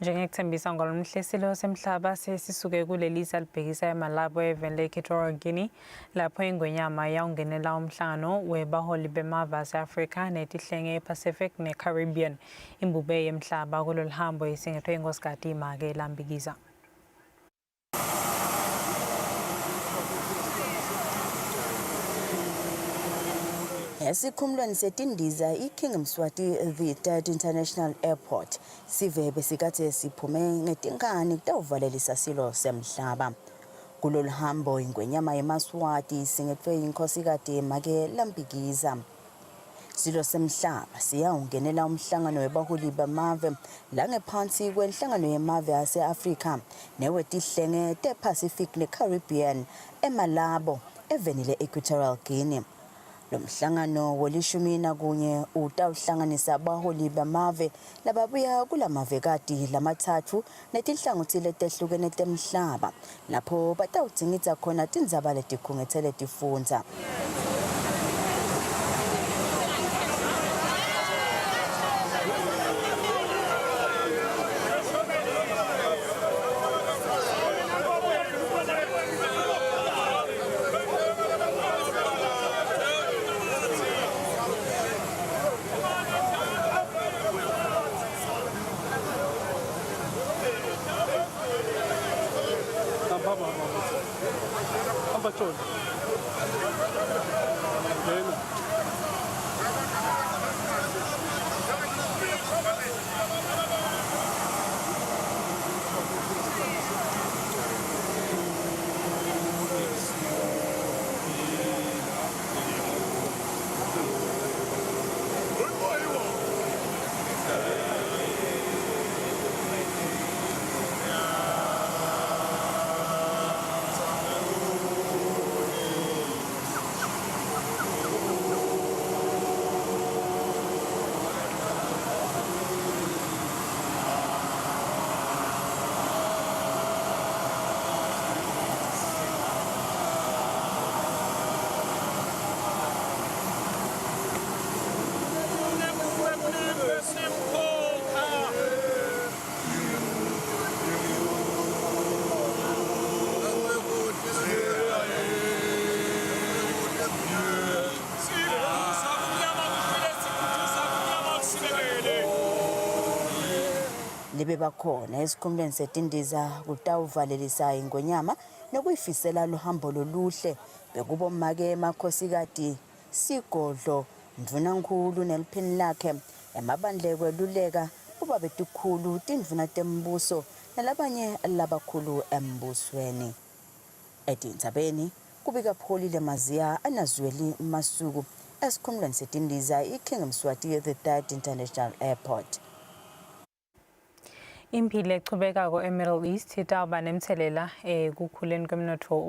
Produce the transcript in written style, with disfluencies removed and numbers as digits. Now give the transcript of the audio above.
Njengekuthembisa ngolomhlesilo semhlaba sesisuke kulelisa libhekisa eMalabo evele eQuatorial Guinea lapho ingwenyama yawungenela umhlangano webaholi bemave ase-Afrika netihlenge ePacific neCaribbean. Imbube yemhlaba kulolu hambo isingethwe inkosikazi Imake Lambikiza. Esikhumulweni setindiza iKing Mswati the Third International Airport sive besikade siphume ngetinkani kutawuvalelisa silo semhlaba. Kulolu hambo ingwenyama yeMaswati singethwe inkosikazi Imake Lambikiza. Silo semhlaba siyawungenela umhlangano webaholi bemave langephansi kwenhlangano yemave ase-Afrika newetihlenge te-Pacific ne-Caribbean eMalabo evenile eQuatorial Guinea. Lo mhlangano weli-11 utawuhlanganisa abaholi bemave lababuya kulamavekati lamathathu netinhlangothi letehlukene temhlaba lapho batawudzingidza khona tindzaba letikhungetse tifundza. Libe bakhona esikhumulweni setindiza kutawuvalelisa ingwenyama nokuyifisela luhambo loluhle bekubo Make Makhosikazi Sigodlo Ndvunankhulu neliphini lakhe emabandle kweluleka ubabe tikhulu tindvuna tembuso nalabanye labakhulu embusweni. Etindzabeni kubika Pholile Maziya anazweli Masuku esikhumulweni setindiza iKing Mswati the Third International Airport. Impilo echubekako eMiddle East itawuba nemthelela ekukhuleni kwemnotfo